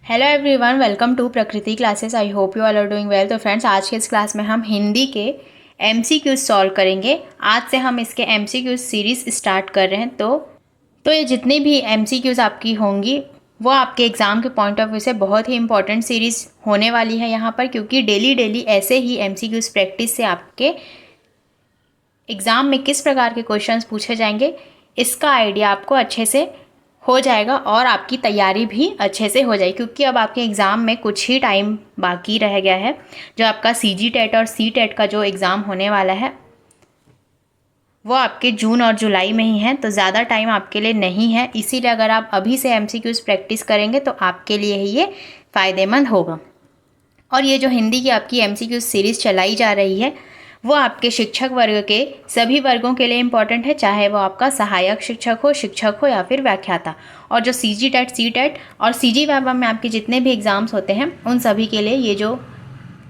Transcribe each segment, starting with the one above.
Hello everyone, welcome to Prakriti classes. I hope you all are doing well. तो friends, आज के इस class में हम हिंदी के एमसीक्यूज सॉल्व करेंगे। आज से हम इसके एमसीक्यूज सीरीज स्टार्ट कर रहे हैं। तो ये जितनी भी एमसीक्यूज आपकी होंगी वो आपके एग्ज़ाम के पॉइंट ऑफ व्यू से बहुत ही इंपॉर्टेंट सीरीज़ होने वाली है यहाँ पर, क्योंकि डेली डेली ऐसे ही एमसीक्यूज प्रैक्टिस से आपके एग्ज़ाम में किस प्रकार के क्वेश्चंस पूछे जाएंगे इसका आइडिया आपको अच्छे से हो जाएगा और आपकी तैयारी भी अच्छे से हो जाएगी। क्योंकि अब आपके एग्ज़ाम में कुछ ही टाइम बाकी रह गया है। जो आपका सीजी टेट और सी टेट का जो एग्ज़ाम होने वाला है वो आपके जून और जुलाई में ही है, तो ज़्यादा टाइम आपके लिए नहीं है। इसीलिए अगर आप अभी से एमसीक्यूज़ प्रैक्टिस करेंगे तो आपके लिए ही ये फ़ायदेमंद होगा। और ये जो हिंदी की आपकी एमसीक्यूज़ सीरीज़ चलाई जा रही है वो आपके शिक्षक वर्ग के सभी वर्गों के लिए इम्पॉर्टेंट है, चाहे वो आपका सहायक शिक्षक हो या फिर व्याख्याता। और जो सीजी टेट, सी टेट और सीजी वाइवा में आपके जितने भी एग्ज़ाम्स होते हैं उन सभी के लिए ये जो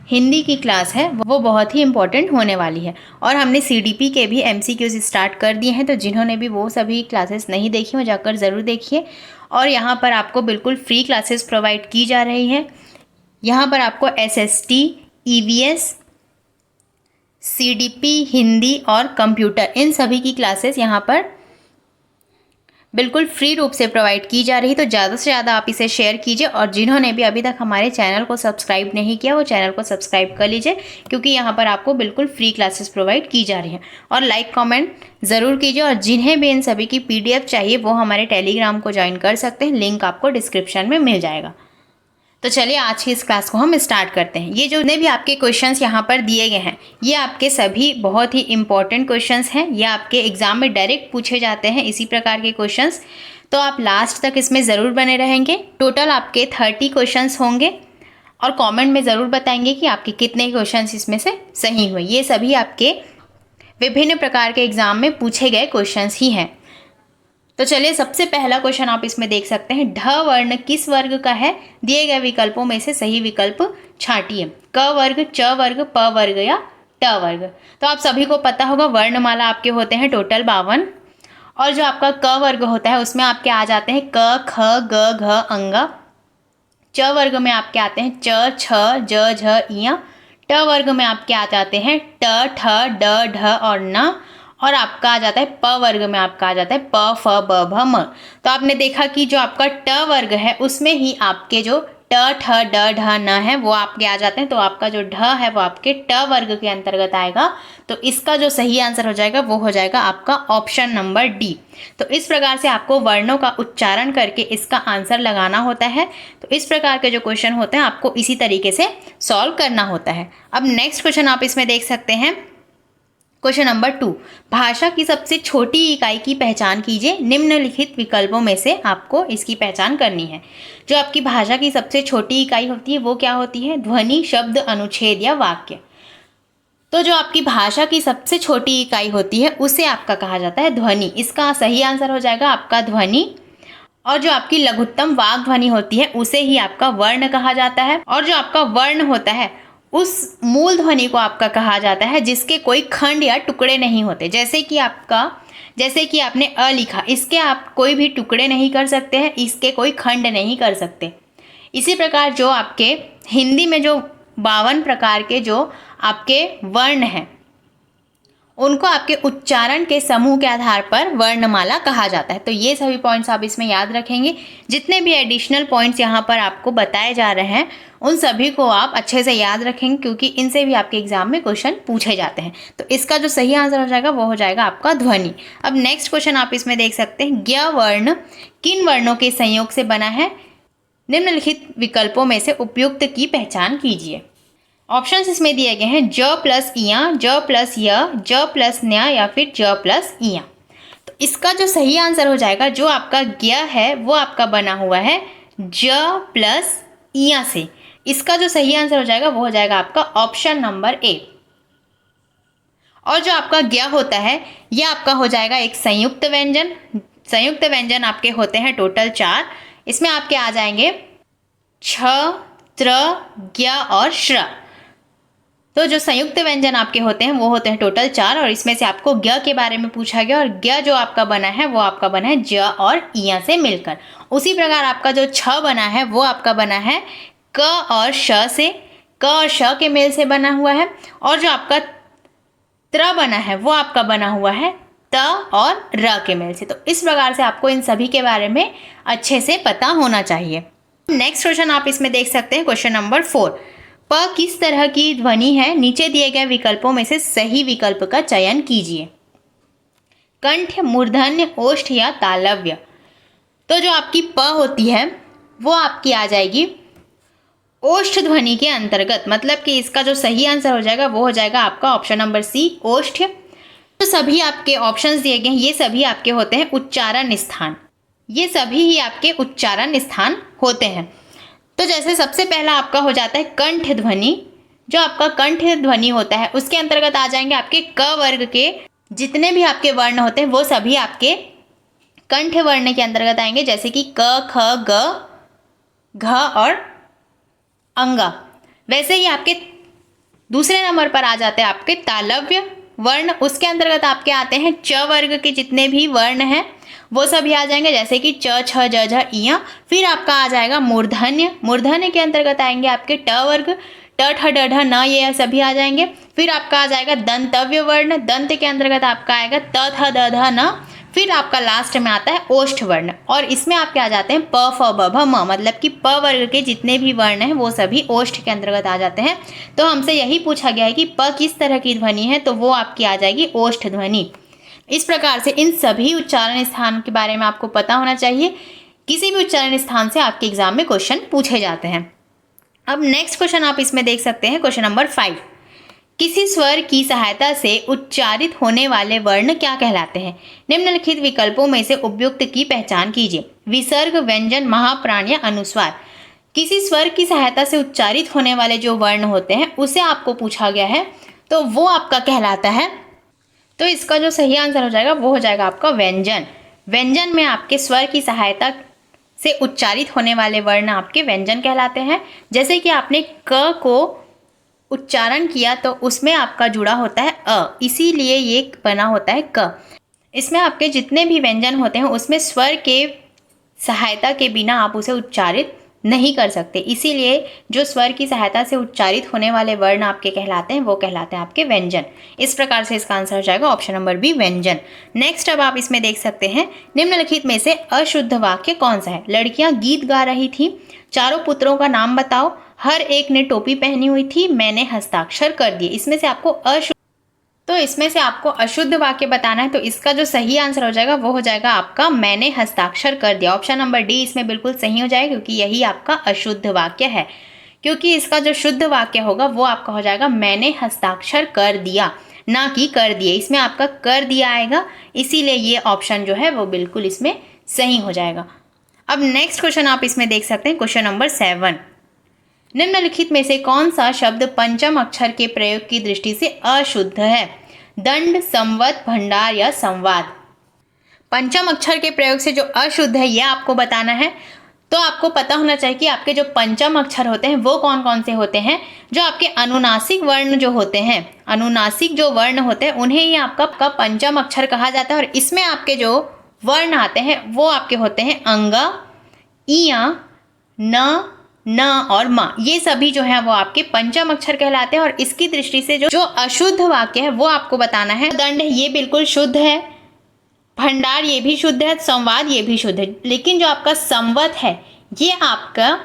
हिंदी की क्लास है वो बहुत ही इम्पॉर्टेंट होने वाली है। और हमने सीडीपी के भी एमसीक्यूज़ स्टार्ट कर दिए हैं, तो जिन्होंने भी वो सभी क्लासेस नहीं देखी वो जाकर ज़रूर देखिए। और यहाँ पर आपको बिल्कुल फ्री क्लासेस प्रोवाइड की जा रही हैं। यहाँ पर आपको एसएसटी, ईवीएस, सीडीपी, हिंदी और कंप्यूटर, इन सभी की क्लासेस यहाँ पर बिल्कुल फ्री रूप से प्रोवाइड की जा रही। तो ज़्यादा से ज़्यादा आप इसे शेयर कीजिए। और जिन्होंने भी अभी तक हमारे चैनल को सब्सक्राइब नहीं किया वो चैनल को सब्सक्राइब कर लीजिए, क्योंकि यहाँ पर आपको बिल्कुल फ्री क्लासेस प्रोवाइड की जा रही हैं। और लाइक कमेंट ज़रूर कीजिए। और जिन्हें भी इन सभी की पीडीएफ चाहिए वो हमारे टेलीग्राम को ज्वाइन कर सकते हैं, लिंक आपको डिस्क्रिप्शन में मिल जाएगा। तो चलिए आज की इस क्लास को हम स्टार्ट करते हैं। ये जो भी आपके क्वेश्चंस यहाँ पर दिए गए हैं ये आपके सभी बहुत ही इंपॉर्टेंट क्वेश्चंस हैं। ये आपके एग्जाम में डायरेक्ट पूछे जाते हैं इसी प्रकार के क्वेश्चंस। तो आप लास्ट तक इसमें ज़रूर बने रहेंगे। टोटल आपके 30 क्वेश्चंस होंगे और कॉमेंट में ज़रूर बताएंगे कि आपके कितने क्वेश्चंस इसमें से सही हुए। ये सभी आपके विभिन्न प्रकार के एग्जाम में पूछे गए क्वेश्चंस ही हैं। तो चलिए सबसे पहला क्वेश्चन आप इसमें देख सकते हैं। ढ वर्ण किस वर्ग का है? दिए गए विकल्पों में से सही विकल्प छांटिए। क वर्ग, च वर्ग, प वर्ग या ट वर्ग। तो आप सभी को पता होगा वर्णमाला आपके होते हैं टोटल 52। और जो आपका क वर्ग होता है उसमें आपके आ जाते हैं क, ख, ग, घ, अंगा। च वर्ग में आपके आते हैं च, छ, ज, झ, इया। ट वर्ग में आपके आ जाते हैं ट, ठ, ड, ढ और न। और आपका आ जाता है प वर्ग में आपका आ जाता है प, फ, ब, भ, म। तो आपने देखा कि जो आपका ट वर्ग है उसमें ही आपके जो ट, ठ, ड, ढ, न है वो आपके आ जाते हैं। तो आपका जो ढ है वो आपके ट वर्ग के अंतर्गत आएगा। तो इसका जो सही आंसर हो जाएगा वो हो जाएगा आपका ऑप्शन नंबर डी। तो इस प्रकार से आपको वर्णों का उच्चारण करके इसका आंसर लगाना होता है। तो इस प्रकार के जो क्वेश्चन होते हैं आपको इसी तरीके से सॉल्व करना होता है। अब नेक्स्ट क्वेश्चन आप इसमें देख सकते हैं। क्वेश्चन नंबर 2, भाषा की सबसे छोटी इकाई की पहचान कीजिए। निम्नलिखित विकल्पों में से आपको इसकी पहचान करनी है। जो आपकी भाषा की सबसे छोटी इकाई होती है वो क्या होती है? ध्वनि, शब्द, अनुच्छेद या वाक्य। तो जो आपकी भाषा की सबसे छोटी इकाई होती है उसे आपका कहा जाता है ध्वनि। इसका सही आंसर हो जाएगा आपका ध्वनि। और जो आपकी लघुत्तम वाग ध्वनि होती है उसे ही आपका वर्ण कहा जाता है। और जो आपका वर्ण होता है उस मूल ध्वनि को आपका कहा जाता है जिसके कोई खंड या टुकड़े नहीं होते। जैसे कि आपने अ लिखा, इसके आप कोई भी टुकड़े नहीं कर सकते हैं, इसके कोई खंड नहीं कर सकते। इसी प्रकार जो आपके हिंदी में जो 52 प्रकार के जो आपके वर्ण हैं उनको आपके उच्चारण के समूह के आधार पर वर्णमाला कहा जाता है। तो ये सभी पॉइंट्स आप इसमें याद रखेंगे। जितने भी एडिशनल पॉइंट्स यहाँ पर आपको बताए जा रहे हैं उन सभी को आप अच्छे से याद रखेंगे, क्योंकि इनसे भी आपके एग्जाम में क्वेश्चन पूछे जाते हैं। तो इसका जो सही आंसर हो जाएगा वो हो जाएगा आपका ध्वनि। अब नेक्स्ट क्वेश्चन आप इसमें देख सकते हैं। ज्ञ वर्ण किन वर्णों के संयोग से बना है? निम्नलिखित विकल्पों में से उपयुक्त की पहचान कीजिए। ऑप्शंस इसमें दिए गए हैं ज प्लस इया, ज प्लस य, ज प्लस न्या या फिर ज प्लस इया। तो इसका जो सही आंसर हो जाएगा, जो आपका ज्ञ है वो आपका बना हुआ है ज प्लस इया से। इसका जो सही आंसर हो जाएगा वो हो जाएगा आपका ऑप्शन नंबर ए। और जो आपका ज्ञ होता है ये आपका हो जाएगा एक संयुक्त व्यंजन। संयुक्त व्यंजन आपके होते हैं टोटल 4। इसमें आपके आ जाएंगे छ, त्र, ज्ञ और श्र। तो जो संयुक्त व्यंजन आपके होते हैं वो होते हैं टोटल 4, और इसमें से आपको ज्ञ के बारे में पूछा गया, और ज्ञ जो आपका बना है वो आपका बना है ज और इया से मिलकर। उसी प्रकार आपका जो छ बना है वो आपका बना है क और श से, क और श के मेल से बना हुआ है, और जो आपका त्र बना है वो आपका बना हुआ है त और र के मेल से। तो इस प्रकार से आपको इन सभी के बारे में अच्छे से पता होना चाहिए। नेक्स्ट क्वेश्चन आप इसमें देख सकते हैं, क्वेश्चन नंबर 4। प किस तरह की ध्वनि है? नीचे दिए गए विकल्पों में से सही विकल्प का चयन कीजिए। कंठ, मूर्धन्य, ओष्ठ या तालव्य। तो जो आपकी प होती है वो आपकी आ जाएगी ओष्ठ ध्वनि के अंतर्गत, मतलब कि इसका जो सही आंसर हो जाएगा वो हो जाएगा आपका ऑप्शन नंबर सी, ओष्ठ। तो सभी आपके ऑप्शंस दिए गए हैं ये सभी आपके होते हैं उच्चारण स्थान, ये सभी ही आपके उच्चारण स्थान होते हैं। तो जैसे सबसे पहला आपका हो जाता है कंठ ध्वनि। जो आपका कंठ ध्वनि होता है उसके अंतर्गत आ जाएंगे आपके क वर्ग के जितने भी आपके वर्ण होते हैं वो सभी आपके कंठ वर्ण के अंतर्गत आएंगे, जैसे कि क, ख, ग, घ और अंगा। वैसे ही आपके दूसरे नंबर पर आ जाते हैं आपके तालव्य वर्ण। उसके अंतर्गत आपके आते हैं च वर्ग के जितने भी वर्ण हैं वो सभी आ जाएंगे, जैसे कि च, छ, ज, झ, इया। फिर आपका आ जाएगा मूर्धन्य। मूर्धन्य के अंतर्गत आएंगे आपके ट वर्ग, ट, ठ, ड, ढ, न, ये सभी आ जाएंगे। फिर आपका आ जाएगा दंतव्य वर्ण। दंत के अंतर्गत आपका आएगा त, थ, द, ध, न। फिर आपका लास्ट में आता है ओष्ठ वर्ण, और इसमें आपके आ जाते हैं प, फ, ब, भ, म, मतलब कि प वर्ग के जितने भी वर्ण हैं वो सभी ओष्ठ के अंतर्गत आ जाते हैं। तो हमसे यही पूछा गया है कि प किस तरह की ध्वनि है, तो वो आपकी आ जाएगी ओष्ठ ध्वनि। इस प्रकार से इन सभी उच्चारण स्थान के बारे में आपको पता होना चाहिए। किसी भी उच्चारण स्थान से आपके एग्जाम में क्वेश्चन पूछे जाते हैं। अब नेक्स्ट क्वेश्चन आप इसमें देख सकते हैं, क्वेश्चन नंबर 5। किसी स्वर की सहायता से उच्चारित होने वाले वर्ण क्या कहलाते हैं? निम्नलिखित विकल्पों में से उपयुक्त की पहचान कीजिए। विसर्ग, व्यंजन, महाप्राण या अनुस्वार। किसी स्वर की सहायता से उच्चारित होने वाले जो वर्ण होते हैं उसे आपको पूछा गया है, तो वो आपका कहलाता है, तो इसका जो सही आंसर हो जाएगा वो हो जाएगा आपका व्यंजन। व्यंजन में आपके स्वर की सहायता से उच्चारित होने वाले वर्ण आपके व्यंजन कहलाते हैं। जैसे कि आपने क को उच्चारण किया तो उसमें आपका जुड़ा होता है अ, इसीलिए ये बना होता है क। इसमें आपके जितने भी व्यंजन होते हैं उसमें स्वर के सहायता के बिना आप उसे उच्चारित नहीं कर सकते, इसीलिए जो स्वर की सहायता से उच्चारित होने वाले वर्ण आपके कहलाते हैं वो कहलाते हैं आपके व्यंजन। इस प्रकार से इसका आंसर हो जाएगा ऑप्शन नंबर बी, व्यंजन। नेक्स्ट अब आप इसमें देख सकते हैं, निम्नलिखित में से अशुद्ध वाक्य कौन सा है? लड़कियां गीत गा रही थी, चारों पुत्रों का नाम बताओ, हर एक ने टोपी पहनी हुई थी, मैंने हस्ताक्षर कर दिए। इसमें से आपको अशुद्ध वाक्य बताना है, तो इसका जो सही आंसर हो जाएगा वो हो जाएगा आपका मैंने हस्ताक्षर कर दिया। ऑप्शन नंबर डी इसमें बिल्कुल सही हो जाएगा, क्योंकि यही आपका अशुद्ध वाक्य है। क्योंकि इसका जो शुद्ध वाक्य होगा वो आपका हो जाएगा मैंने हस्ताक्षर कर दिया, ना कि कर दिए। इसमें आपका कर दिया आएगा, इसीलिए ये ऑप्शन जो है वो बिल्कुल इसमें सही हो जाएगा। अब नेक्स्ट क्वेश्चन आप इसमें देख सकते हैं, क्वेश्चन नंबर 7। निम्नलिखित में से कौन सा शब्द पंचम अक्षर के प्रयोग की दृष्टि से अशुद्ध है? दंड, संवत, भंडार या संवाद। पंचम अक्षर के प्रयोग से जो अशुद्ध है यह आपको बताना है। तो आपको पता होना चाहिए कि आपके जो पंचम अक्षर होते हैं वो कौन कौन से होते हैं। जो आपके अनुनासिक वर्ण जो होते हैं, अनुनासिक जो वर्ण होते हैं उन्हें ही आपका पंचम अक्षर कहा जाता है। और इसमें आपके जो वर्ण आते हैं वो आपके होते हैं अंगा, इया, न, न और म। ये सभी जो है वो आपके पंचम अक्षर कहलाते हैं। और इसकी दृष्टि से जो अशुद्ध वाक्य है वो आपको बताना है। दंड ये बिल्कुल शुद्ध है, भंडार ये भी शुद्ध है, संवाद ये भी शुद्ध है। लेकिन जो आपका संवत है ये आपका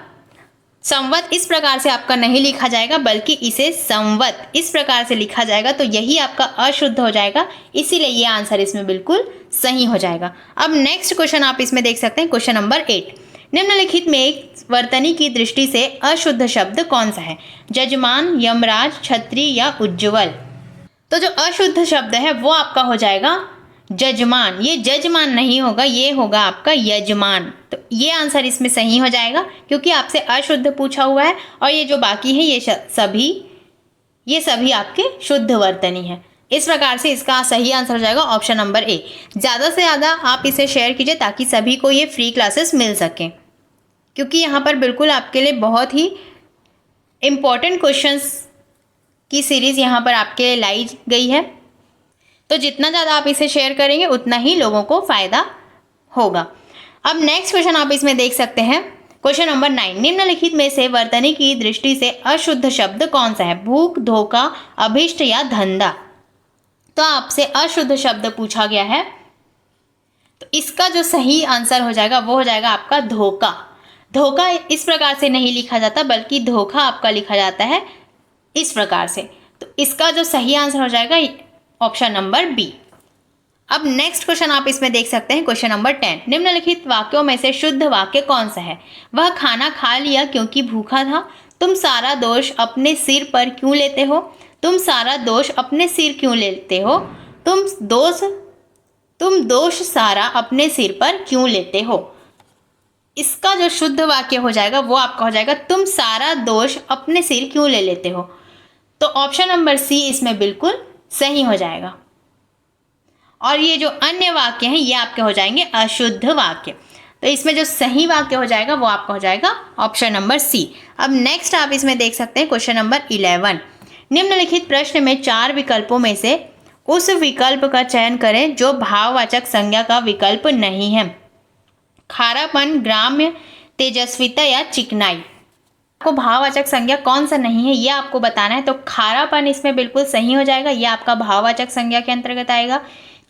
संवत इस प्रकार से आपका नहीं लिखा जाएगा, बल्कि इसे संवत इस प्रकार से लिखा जाएगा, तो यही आपका अशुद्ध हो जाएगा। इसीलिए ये आंसर इसमें बिल्कुल सही हो जाएगा। अब नेक्स्ट क्वेश्चन आप इसमें देख सकते हैं, क्वेश्चन नंबर 8। निम्नलिखित में एक वर्तनी की दृष्टि से अशुद्ध शब्द कौन सा है? जजमान, यमराज, छत्री या उज्ज्वल। तो जो अशुद्ध शब्द है वो आपका हो जाएगा जजमान। ये जजमान नहीं होगा, ये होगा आपका यजमान। तो ये आंसर इसमें सही हो जाएगा, क्योंकि आपसे अशुद्ध पूछा हुआ है और ये जो बाकी है ये सभी आपके शुद्ध वर्तनी है। इस प्रकार से इसका सही आंसर हो जाएगा ऑप्शन नंबर ए। ज़्यादा से ज़्यादा आप इसे शेयर कीजिए ताकि सभी को ये फ्री क्लासेस मिल सकें, क्योंकि यहाँ पर बिल्कुल आपके लिए बहुत ही इम्पॉर्टेंट क्वेश्चंस की सीरीज़ यहाँ पर आपके लिए लाई गई है। तो जितना ज़्यादा आप इसे शेयर करेंगे उतना ही लोगों को फ़ायदा होगा। अब नेक्स्ट क्वेश्चन आप इसमें देख सकते हैं, क्वेश्चन नंबर 9, निम्नलिखित में से वर्तनी की दृष्टि से अशुद्ध शब्द कौन सा है? भूख, धोखा, अभिष्ट या धंधा। तो आपसे अशुद्ध शब्द पूछा गया है, तो इसका जो सही आंसर हो जाएगा वो हो जाएगा आपका धोखा। धोखा इस प्रकार से नहीं लिखा जाता, बल्कि धोखा आपका लिखा जाता है इस प्रकार से। तो इसका जो सही आंसर हो जाएगा ऑप्शन नंबर बी। अब नेक्स्ट क्वेश्चन आप इसमें देख सकते हैं, क्वेश्चन नंबर 10, निम्नलिखित वाक्यों में से शुद्ध वाक्य कौन सा है? वह खाना खा लिया क्योंकि भूखा था। तुम सारा दोष अपने सिर पर क्यों लेते हो? तुम सारा दोष अपने सिर क्यों लेते हो? तुम दोष सारा अपने सिर पर क्यों लेते हो? इसका जो शुद्ध वाक्य हो जाएगा वो आपका हो जाएगा, तुम सारा दोष अपने सिर क्यों ले लेते हो। तो ऑप्शन नंबर सी इसमें बिल्कुल सही हो जाएगा। और ये जो अन्य वाक्य हैं ये आपके हो जाएंगे अशुद्ध वाक्य। तो इसमें जो सही वाक्य हो जाएगा वो आपका हो जाएगा ऑप्शन नंबर सी। अब नेक्स्ट आप इसमें देख सकते हैं, क्वेश्चन नंबर 11, निम्नलिखित प्रश्न में 4 विकल्पों में से उस विकल्प का चयन करें जो भाववाचक संज्ञा का विकल्प नहीं है। खारापन, ग्राम्य, तेजस्विता या चिकनाई। आपको भाववाचक संज्ञा कौन सा नहीं है ये आपको बताना है। तो खारापन इसमें बिल्कुल सही हो जाएगा, ये आपका भाववाचक संज्ञा के अंतर्गत आएगा।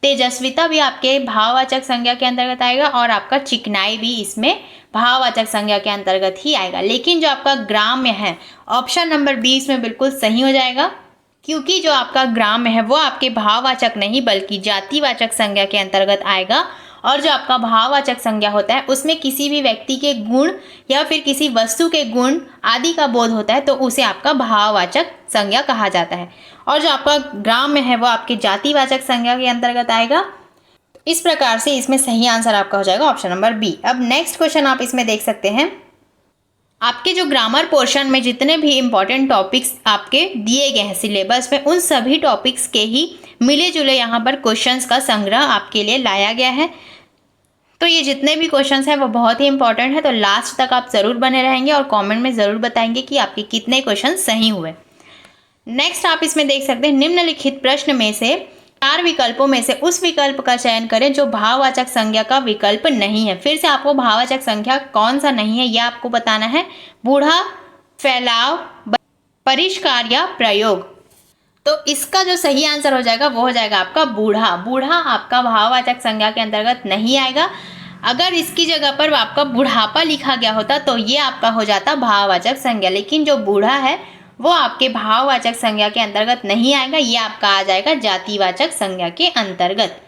तेजस्विता भी आपके भाववाचक संज्ञा के अंतर्गत आएगा, और आपका चिकनाई भी इसमें भाववाचक संज्ञा के अंतर्गत ही आएगा। लेकिन जो आपका ग्राम्य है ऑप्शन नंबर बी इसमें बिल्कुल सही हो जाएगा, क्योंकि जो आपका ग्राम्य है वो आपके भाववाचक नहीं बल्कि जातिवाचक संज्ञा के अंतर्गत आएगा। और जो आपका भाववाचक संज्ञा होता है उसमें किसी भी व्यक्ति के गुण या फिर किसी वस्तु के गुण आदि का बोध होता है, तो उसे आपका भाववाचक संज्ञा कहा जाता है। और जो आपका ग्राम्य है वो आपके जातिवाचक संज्ञा के अंतर्गत आएगा। इस प्रकार से इसमें सही आंसर आपका हो जाएगा ऑप्शन नंबर बी। अब नेक्स्ट क्वेश्चन आप इसमें देख सकते हैं, आपके जो ग्रामर पोर्शन में जितने भी इंपॉर्टेंट टॉपिक्स आपके दिए गए हैं सिलेबस में, उन सभी टॉपिक्स के ही मिले जुले यहाँ पर क्वेश्चंस का संग्रह आपके लिए लाया गया है। तो ये जितने भी क्वेश्चंस हैं वो बहुत ही इंपॉर्टेंट है। तो लास्ट तक आप ज़रूर बने रहेंगे और कमेंट में ज़रूर बताएंगे कि आपके कितने क्वेश्चन सही हुए। नेक्स्ट आप इसमें देख सकते हैं, निम्नलिखित प्रश्न में से 4 विकल्पों में से उस विकल्प का चयन करें जो भाववाचक संज्ञा का विकल्प नहीं है। फिर से आपको भाववाचक संज्ञा कौन सा नहीं है यह आपको बताना है। बूढ़ा, फैलाव, परिष्कार या प्रयोग। तो इसका जो सही आंसर हो जाएगा वो हो जाएगा आपका बूढ़ा। बूढ़ा आपका भाववाचक संज्ञा के अंतर्गत नहीं आएगा। अगर इसकी जगह पर आपका बुढ़ापा लिखा गया होता तो ये आपका हो जाता भाववाचक संज्ञा, लेकिन जो बूढ़ा है वो आपके भाववाचक संज्ञा के अंतर्गत नहीं आएगा, ये आपका आ जाएगा जातिवाचक संज्ञा के अंतर्गत।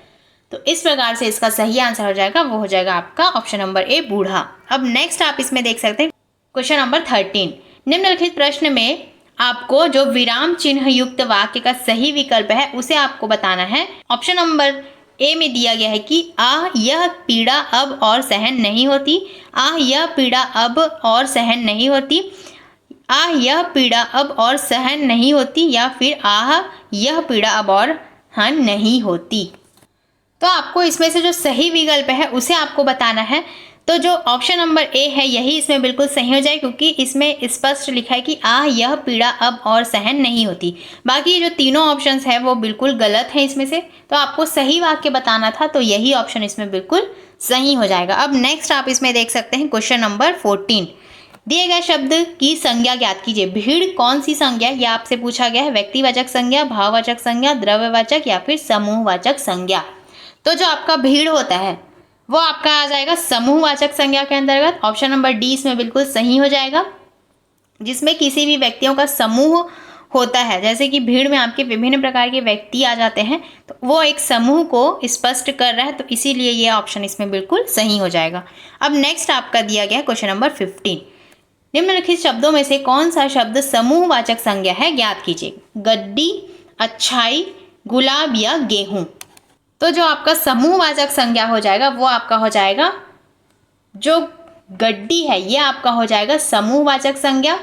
तो इस प्रकार से इसका सही आंसर हो जाएगा वो हो जाएगा आपका ऑप्शन नंबर ए बूढ़ा। अब नेक्स्ट आप इसमें देख सकते हैं, क्वेश्चन नंबर 13, निम्नलिखित प्रश्न में आपको जो विराम चिन्ह युक्त वाक्य का सही विकल्प है उसे आपको बताना है। ऑप्शन नंबर ए में दिया गया है कि आह यह पीड़ा अब और सहन नहीं होती, आह यह पीड़ा अब और सहन नहीं होती, आह यह पीड़ा अब और सहन नहीं होती, या फिर आह यह पीड़ा अब और सहन नहीं होती। तो आपको इसमें से जो सही विकल्प है उसे आपको बताना है। तो जो ऑप्शन नंबर ए है यही इसमें बिल्कुल सही हो जाए, क्योंकि इसमें स्पष्ट लिखा है कि आह यह पीड़ा अब और सहन नहीं होती। बाकी जो तीनों ऑप्शंस है वो बिल्कुल गलत है इसमें से। तो आपको सही वाक्य बताना था, तो यही ऑप्शन इसमें बिल्कुल सही हो जाएगा। अब नेक्स्ट आप इसमें देख सकते हैं, क्वेश्चन नंबर 14, दिए गए शब्द की संज्ञा ज्ञात कीजिए। भीड़ कौन सी संज्ञा यह आपसे पूछा गया है। व्यक्तिवाचक संज्ञा, भाववाचक संज्ञा, द्रव्यवाचक या फिर समूहवाचक संज्ञा। तो जो आपका भीड़ होता है वो आपका आ जाएगा समूहवाचक संज्ञा के अंतर्गत। ऑप्शन नंबर डी इसमें बिल्कुल सही हो जाएगा, जिसमें किसी भी व्यक्तियों का समूह होता है। जैसे कि भीड़ में आपके विभिन्न प्रकार के व्यक्ति आ जाते हैं, तो वो एक समूह को स्पष्ट कर रहा है, तो इसीलिए ये ऑप्शन इसमें बिल्कुल सही हो जाएगा। अब नेक्स्ट आपका दिया गया क्वेश्चन नंबर 15, निम्नलिखित शब्दों में से कौन सा शब्द समूहवाचक संज्ञा है ज्ञात कीजिए। गड्डी, अच्छाई, गुलाब या गेहूं। तो जो आपका समूहवाचक संज्ञा हो जाएगा वो आपका हो जाएगा जो गड्डी है, ये आपका हो जाएगा समूहवाचक संज्ञा।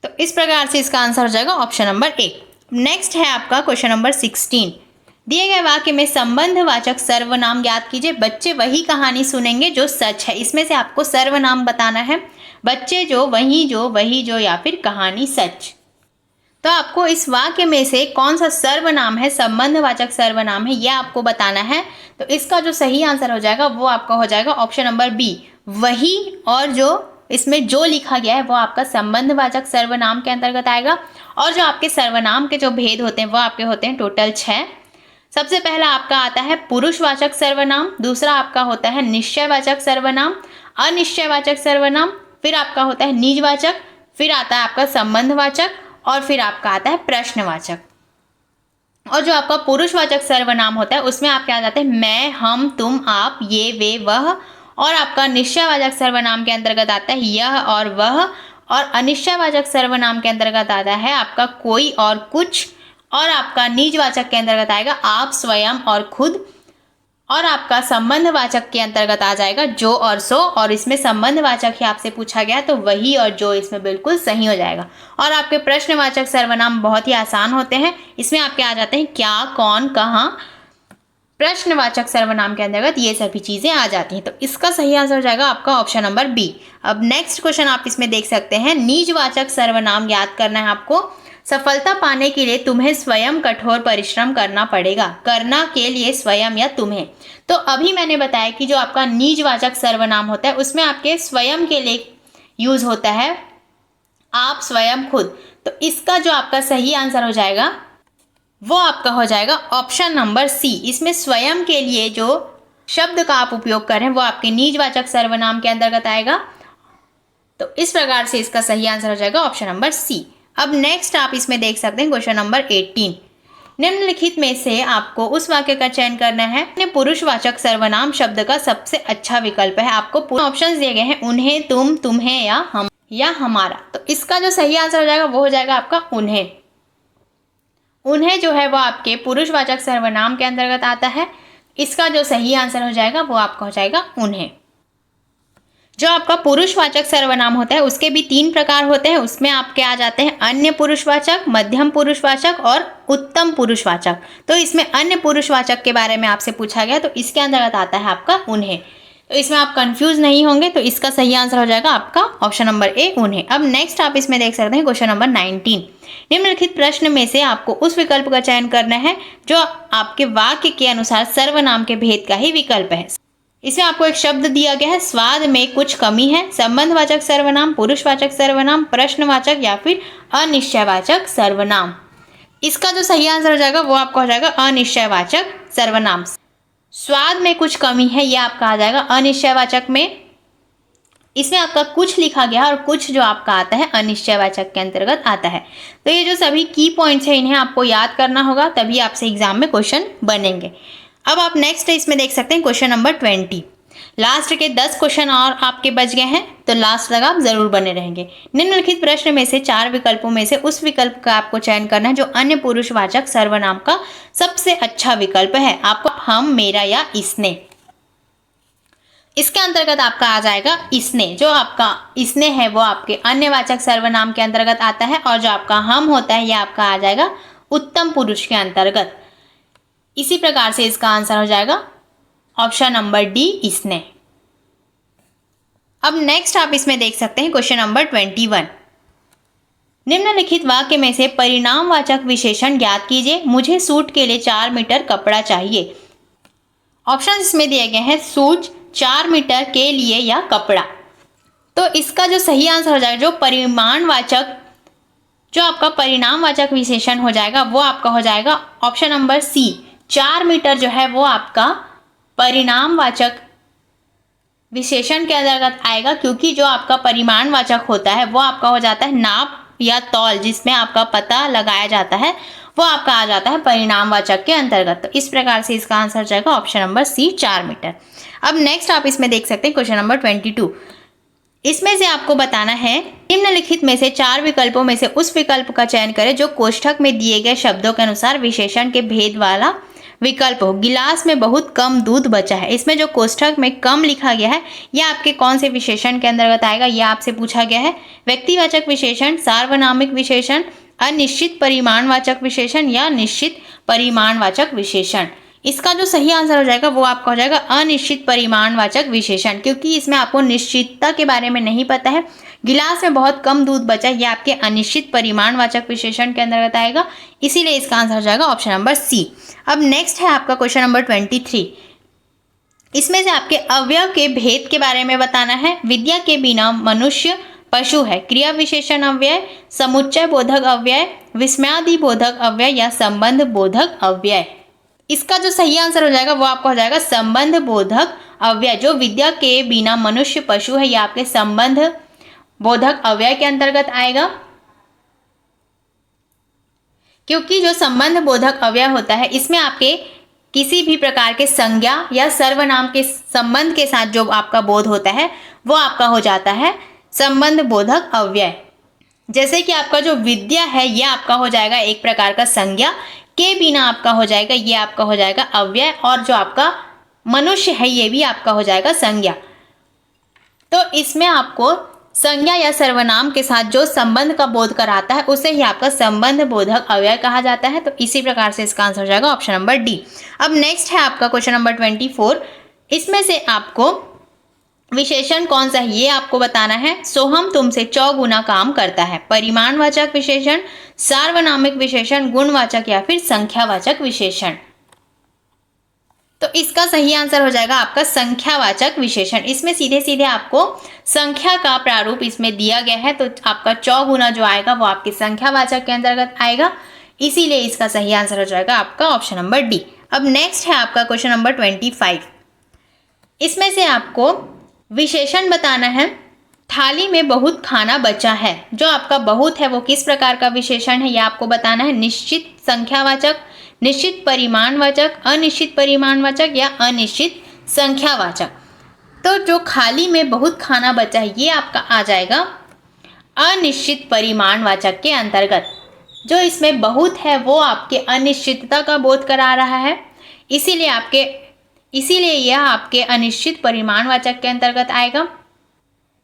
तो इस प्रकार से इसका आंसर हो जाएगा ऑप्शन नंबर ए। नेक्स्ट है आपका क्वेश्चन नंबर 16, दिए गए वाक्य में संबंधवाचक सर्वनाम ज्ञात कीजिए। बच्चे वही कहानी सुनेंगे जो सच है। इसमें से आपको सर्वनाम बताना है। बच्चे जो, वही जो, वही जो या फिर कहानी सच। तो आपको इस वाक्य में से कौन सा सर्वनाम है, संबंधवाचक सर्वनाम है, यह आपको बताना है। तो इसका जो सही आंसर हो जाएगा वो आपका हो जाएगा ऑप्शन नंबर बी, वही। और जो इसमें जो लिखा गया है वो आपका संबंधवाचक सर्वनाम के अंतर्गत आएगा। और जो आपके सर्वनाम के जो भेद होते हैं वो आपके होते हैं टोटल 6। सबसे पहला आपका आता है पुरुषवाचक सर्वनाम, दूसरा आपका होता है निश्चयवाचक सर्वनाम, अनिश्चयवाचक सर्वनाम, फिर आपका होता है निजवाचक, फिर आता है आपका संबंधवाचक, और फिर आपका आता है प्रश्नवाचक। और जो आपका पुरुषवाचक सर्वनाम होता है उसमें आपके आ जाते हैं मैं, हम, तुम, आप, ये, वे, वह। और आपका निश्चयवाचक सर्वनाम के अंतर्गत आता है यह और वह। और अनिश्चयवाचक सर्वनाम के अंतर्गत आता है आपका कोई और कुछ। और आपका निजवाचक के अंतर्गत आएगा आप, स्वयं और खुद। और आपका संबंधवाचक के अंतर्गत आ जाएगा जो और सो। और इसमें संबंधवाचक ही आपसे पूछा गया तो वही और जो इसमें बिल्कुल सही हो जाएगा। और आपके प्रश्नवाचक सर्वनाम बहुत ही आसान होते हैं, इसमें आपके आ जाते हैं क्या, कौन, कहाँ। प्रश्नवाचक सर्वनाम के अंतर्गत ये सभी चीजें आ जाती हैं। तो इसका सही आंसर हो जाएगा आपका ऑप्शन नंबर बी। अब नेक्स्ट क्वेश्चन आप इसमें देख सकते हैं, निजवाचक सर्वनाम याद करना है आपको। सफलता पाने के लिए तुम्हें स्वयं कठोर परिश्रम करना पड़ेगा। करना के लिए स्वयं या तुम्हें। तो अभी मैंने बताया कि जो आपका निजवाचक सर्वनाम होता है उसमें आपके स्वयं के लिए यूज होता है आप, स्वयं, खुद। तो इसका जो आपका सही आंसर हो जाएगा वो आपका हो जाएगा ऑप्शन नंबर सी। इसमें स्वयं के लिए जो शब्द का आप उपयोग कर रहे हैं वो आपके निजवाचक सर्वनाम के अंतर्गत आएगा। तो इस प्रकार से इसका सही आंसर हो जाएगा ऑप्शन नंबर सी। अब नेक्स्ट आप इसमें देख सकते हैं क्वेश्चन नंबर 18। निम्नलिखित में से आपको उस वाक्य का चयन करना है अपने पुरुषवाचक सर्वनाम शब्द का सबसे अच्छा विकल्प है। आपको ऑप्शंस दिए गए हैं उन्हें, तुम, तुम्हें या हम या हमारा। तो इसका जो सही आंसर हो जाएगा वो हो जाएगा आपका उन्हें। उन्हें जो है वो आपके पुरुषवाचक सर्वनाम के अंतर्गत आता है। इसका जो सही आंसर हो जाएगा वो आपका हो जाएगा उन्हें। जो आपका पुरुषवाचक सर्वनाम होता है उसके भी 3 प्रकार होते हैं। उसमें आपके आ जाते हैं अन्य पुरुषवाचक, मध्यम पुरुषवाचक और उत्तम पुरुषवाचक। तो इसमें अन्य पुरुषवाचक के बारे में आपसे पूछा गया तो इसके अंतर्गत आता है आपका उन्हें। तो इसमें आप कंफ्यूज नहीं होंगे। तो इसका सही आंसर हो जाएगा आपका ऑप्शन नंबर ए, उन्हें। अब नेक्स्ट आप इसमें देख सकते हैं क्वेश्चन नंबर 19। निम्नलिखित प्रश्न में से आपको उस विकल्प का चयन करना है जो आपके वाक्य के अनुसार सर्वनाम के भेद का ही विकल्प है। इसमें आपको एक शब्द दिया गया है स्वाद में कुछ कमी है। संबंधवाचक सर्वनाम, पुरुषवाचक सर्वनाम, प्रश्नवाचक या फिर अनिश्चयवाचक सर्वनाम। इसका जो सही आंसर हो जाएगा वो आपका हो जाएगा अनिश्चयवाचक सर्वनाम। स्वाद में कुछ कमी है यह आपका आ जाएगा अनिश्चयवाचक में। इसमें आपका कुछ लिखा गया और कुछ जो आपका आता है अनिश्चयवाचक के अंतर्गत आता है। तो ये जो सभी की पॉइंट्स है इन्हें आपको याद करना होगा, तभी आपसे एग्जाम में क्वेश्चन बनेंगे। अब आप नेक्स्ट इसमें देख सकते हैं क्वेश्चन नंबर 20। लास्ट के 10 क्वेश्चन और आपके बच गए हैं, तो लास्ट तक आप जरूर बने रहेंगे। निम्नलिखित प्रश्न में से 4 विकल्पों में से उस विकल्प का आपको चयन करना है जो अन्य पुरुषवाचक सर्वनाम का सबसे अच्छा विकल्प है। आपको हम, मेरा या इसने। इसके अंतर्गत आपका आ जाएगा इसने। जो आपका इसने है वो आपके अन्यवाचक सर्वनाम के अंतर्गत आता है। और जो आपका हम होता है यह आपका आ जाएगा उत्तम पुरुष के अंतर्गत। इसी प्रकार से इसका आंसर हो जाएगा ऑप्शन नंबर डी, इसने। अब नेक्स्ट आप इसमें देख सकते हैं क्वेश्चन नंबर 21। निम्नलिखित वाक्य में से परिणामवाचक विशेषण ज्ञात कीजिए। मुझे सूट के लिए 4 मीटर कपड़ा चाहिए। ऑप्शन इसमें दिए गए हैं सूट, 4 मीटर के लिए या कपड़ा। तो इसका जो सही आंसर हो जाएगा, जो परिमाणवाचक, जो आपका परिणामवाचक विशेषण हो जाएगा वो आपका हो जाएगा ऑप्शन नंबर सी। 4 मीटर जो है वो आपका परिणामवाचक विशेषण के अंतर्गत आएगा, क्योंकि जो आपका परिमाणवाचक होता है वो आपका हो जाता है नाप या तौल, जिसमें आपका पता लगाया जाता है, वो आपका आ जाता है परिणामवाचक के अंतर्गत। तो इस प्रकार से इसका आंसर जाएगा ऑप्शन नंबर सी, 4 मीटर। अब नेक्स्ट आप इसमें देख सकते हैं क्वेश्चन नंबर 22। इसमें से आपको बताना है निम्नलिखित में से 4 विकल्पों में से उस विकल्प का चयन करें जो कोष्ठक में दिए गए शब्दों के अनुसार विशेषण के भेद वाला विकल्प हो। गिलास में बहुत कम दूध बचा है। इसमें जो कोष्ठक में कम लिखा गया है यह आपके कौन से विशेषण के अंतर्गत आएगा, यह आपसे पूछा गया है। व्यक्तिवाचक विशेषण, सार्वनामिक विशेषण, अनिश्चित परिमाणवाचक विशेषण या निश्चित परिमाणवाचक विशेषण। इसका जो सही आंसर हो जाएगा वो आपका हो जाएगा अनिश्चित परिमाणवाचक विशेषण, क्योंकि इसमें आपको निश्चितता के बारे में नहीं पता है। गिलास में बहुत कम दूध बचा, ये आपके अनिश्चित परिमाणवाचक विशेषण के अंतर्गत आएगा, इसीलिए इसका आंसर हो जाएगा ऑप्शन नंबर सी। अब नेक्स्ट है आपका क्वेश्चन नंबर 23। इसमें से आपके अवयव के भेद के बारे में बताना है। विद्या के बिना मनुष्य पशु है। क्रिया विशेषण अव्यय, समुच्चय बोधक अव्यय, विस्मयादि बोधक अव्यय या संबंध बोधक अव्यय। इसका जो सही आंसर हो जाएगा वो आपका हो जाएगा संबंध बोधक अव्यय। जो विद्या के बिना मनुष्य पशु है, यह आपके संबंध बोधक अव्यय के अंतर्गत आएगा, क्योंकि जो संबंध बोधक अव्यय होता है इसमें आपके किसी भी प्रकार के संज्ञा या सर्वनाम के संबंध के साथ जो आपका बोध होता है वो आपका हो जाता है संबंध बोधक अव्यय। जैसे कि आपका जो विद्या है ये आपका हो जाएगा एक प्रकार का संज्ञा, के बिना आपका हो जाएगा ये आपका हो जाएगा अव्यय, और जो आपका मनुष्य है ये भी आपका हो जाएगा संज्ञा। तो इसमें आपको संज्ञा या सर्वनाम के साथ जो संबंध का बोध कराता है उसे ही आपका संबंध बोधक अव्यय कहा जाता है। तो इसी प्रकार से इसका आंसर हो जाएगा ऑप्शन नंबर डी। अब नेक्स्ट है आपका क्वेश्चन नंबर 24। इसमें से आपको विशेषण कौन सा है ये आपको बताना है। सोहम तुमसे चौगुना काम करता है। परिमाणवाचक विशेषण, सार्वनामिक विशेषण, गुणवाचक या फिर संख्यावाचक विशेषण। तो इसका सही आंसर हो जाएगा आपका संख्यावाचक विशेषण। इसमें सीधे सीधे आपको संख्या का प्रारूप इसमें दिया गया है, तो आपका चौगुना जो आएगा वो आपके संख्यावाचक के अंतर्गत आएगा, इसीलिए इसका सही आंसर हो जाएगा आपका ऑप्शन नंबर डी। अब नेक्स्ट है आपका क्वेश्चन नंबर 25। इसमें से आपको विशेषण बताना है। थाली में बहुत खाना बचा है। जो आपका बहुत है वो किस प्रकार का विशेषण है यह आपको बताना है। निश्चित संख्यावाचक, निश्चित परिमाणवाचक, अनिश्चित परिमाणवाचक या अनिश्चित संख्यावाचक। तो जो खाली में बहुत खाना बचा है ये आपका आ जाएगा अनिश्चित परिमाणवाचक के अंतर्गत। जो इसमें बहुत है वो आपके अनिश्चितता का बोध करा रहा है, इसीलिए यह आपके अनिश्चित परिमाणवाचक के अंतर्गत आएगा।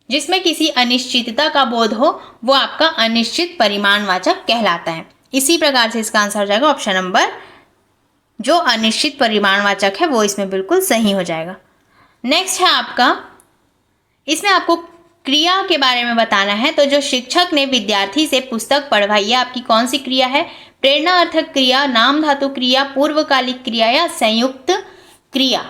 जिसमें किसी अनिश्चितता का बोध हो वो आपका अनिश्चित परिमाणवाचक कहलाता है। इसी प्रकार से इसका आंसर हो जाएगा ऑप्शन नंबर, जो अनिश्चित परिमाणवाचक है वो इसमें बिल्कुल सही हो जाएगा। नेक्स्ट है आपका, इसमें आपको क्रिया के बारे में बताना है। तो जो शिक्षक ने विद्यार्थी से पुस्तक पढ़वाई, ये आपकी कौन सी क्रिया है। प्रेरणार्थक क्रिया, नाम धातु क्रिया, पूर्वकालिक क्रिया या संयुक्त क्रिया।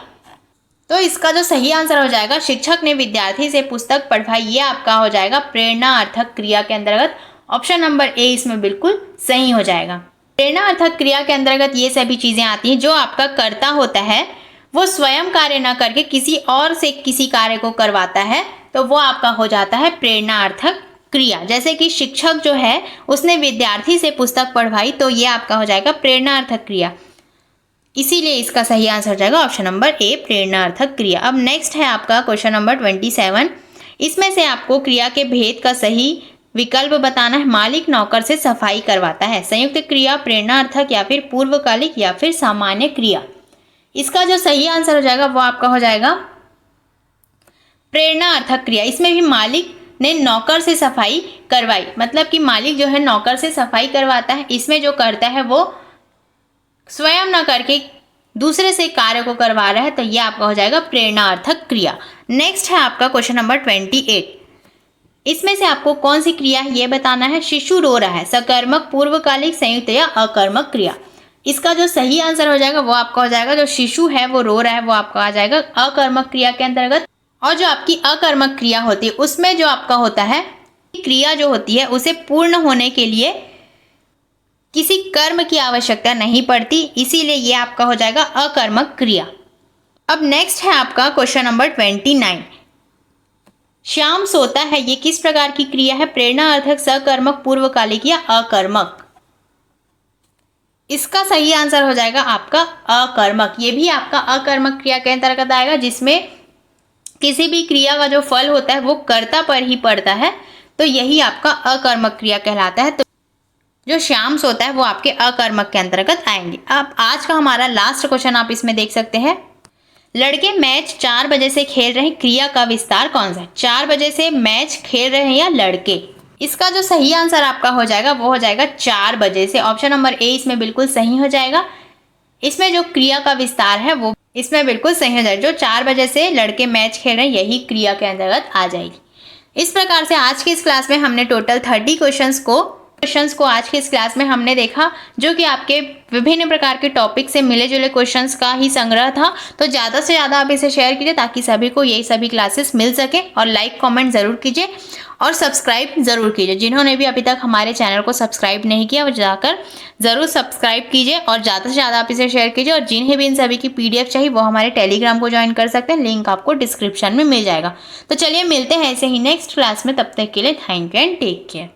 तो इसका जो सही आंसर हो जाएगा शिक्षक ने विद्यार्थी से पुस्तक पढ़वाई, ये आपका हो जाएगा प्रेरणार्थक क्रिया के अंतर्गत। ऑप्शन नंबर ए इसमें बिल्कुल सही हो जाएगा। प्रेरणार्थक क्रिया के अंतर्गत ये सभी चीजें आती हैं। जो आपका कर्ता होता है वो स्वयं कार्य न करके किसी और से किसी कार्य को करवाता है, तो वो आपका हो जाता है प्रेरणार्थक क्रिया। जैसे कि शिक्षक जो है उसने विद्यार्थी से पुस्तक पढ़वाई, तो ये आपका हो जाएगा प्रेरणार्थक क्रिया, इसीलिए इसका सही आंसर हो जाएगा ऑप्शन नंबर ए प्रेरणार्थक क्रिया। अब नेक्स्ट है आपका क्वेश्चन नंबर 27। इसमें से आपको क्रिया के भेद का सही विकल्प बताना है। मालिक नौकर से सफाई करवाता है। संयुक्त क्रिया, प्रेरणार्थक या फिर पूर्वकालिक या फिर सामान्य क्रिया। इसका जो सही आंसर हो जाएगा वो आपका हो जाएगा प्रेरणार्थक क्रिया। इसमें भी मालिक ने नौकर से सफाई करवाई, मतलब कि मालिक जो है नौकर से सफाई करवाता है। इसमें जो करता है वो स्वयं न करके दूसरे से कार्य को करवा रहा है, तो ये आपका हो जाएगा प्रेरणार्थक क्रिया। नेक्स्ट है आपका क्वेश्चन नंबर 28। इसमें से आपको कौन सी क्रिया है ये बताना है। शिशु रो रहा है। सकर्मक, पूर्वकालिक, संयुक्त या अकर्मक क्रिया। इसका जो सही आंसर हो जाएगा वो आपका हो जाएगा, जो शिशु है वो रो रहा है, वो आपका आ जाएगा अकर्मक क्रिया के अंतर्गत। और जो आपकी अकर्मक क्रिया होती है उसमें जो आपका होता है क्रिया जो होती है उसे पूर्ण होने के लिए किसी कर्म की आवश्यकता नहीं पड़ती, इसीलिए ये आपका हो जाएगा अकर्मक क्रिया। अब नेक्स्ट है आपका क्वेश्चन नंबर 29। श्याम सोता है, ये किस प्रकार की क्रिया है। प्रेरणार्थक, सकर्मक, पूर्वकालिक या अकर्मक। इसका सही आंसर हो जाएगा आपका अकर्मक। ये भी आपका अकर्मक क्रिया के अंतर्गत आएगा, जिसमें किसी भी क्रिया का जो फल होता है वो कर्ता पर ही पड़ता है, तो यही आपका अकर्मक क्रिया कहलाता है। तो जो श्याम सोता है वो आपके अकर्मक के अंतर्गत आएंगे। अब आज का हमारा लास्ट क्वेश्चन आप इसमें देख सकते हैं। लड़के मैच 4 बजे से खेल रहे हैं, क्रिया का विस्तार कौन सा है। 4 बजे से मैच खेल रहे हैं या लड़के। इसका जो सही आंसर आपका हो जाएगा वो हो जाएगा 4 बजे से। ऑप्शन नंबर ए इसमें बिल्कुल सही हो जाएगा। इसमें जो क्रिया का विस्तार है वो इसमें बिल्कुल सही हो जाएगा। जो 4 बजे से लड़के मैच खेल रहे हैं यही क्रिया के अंतर्गत आ जाएगी। इस प्रकार से आज की इस क्लास में हमने टोटल 30 क्वेश्चंस को आज की इस क्लास में हमने देखा, जो कि आपके विभिन्न प्रकार के टॉपिक से मिले जुले क्वेश्चंस का ही संग्रह था। तो ज़्यादा से ज़्यादा आप इसे शेयर कीजिए ताकि सभी को यही सभी क्लासेस मिल सके, और लाइक कमेंट ज़रूर कीजिए और सब्सक्राइब ज़रूर कीजिए। जिन्होंने भी अभी तक हमारे चैनल को सब्सक्राइब नहीं किया वो जाकर ज़रूर सब्सक्राइब कीजिए और ज़्यादा से ज़्यादा आप इसे शेयर कीजिए। और जिन्हें भी इन सभी की PDF चाहिए वो हमारे टेलीग्राम को ज्वाइन कर सकते हैं, लिंक आपको डिस्क्रिप्शन में मिल जाएगा। तो चलिए मिलते हैं ऐसे ही नेक्स्ट क्लास में, तब तक के लिए thank you and take care.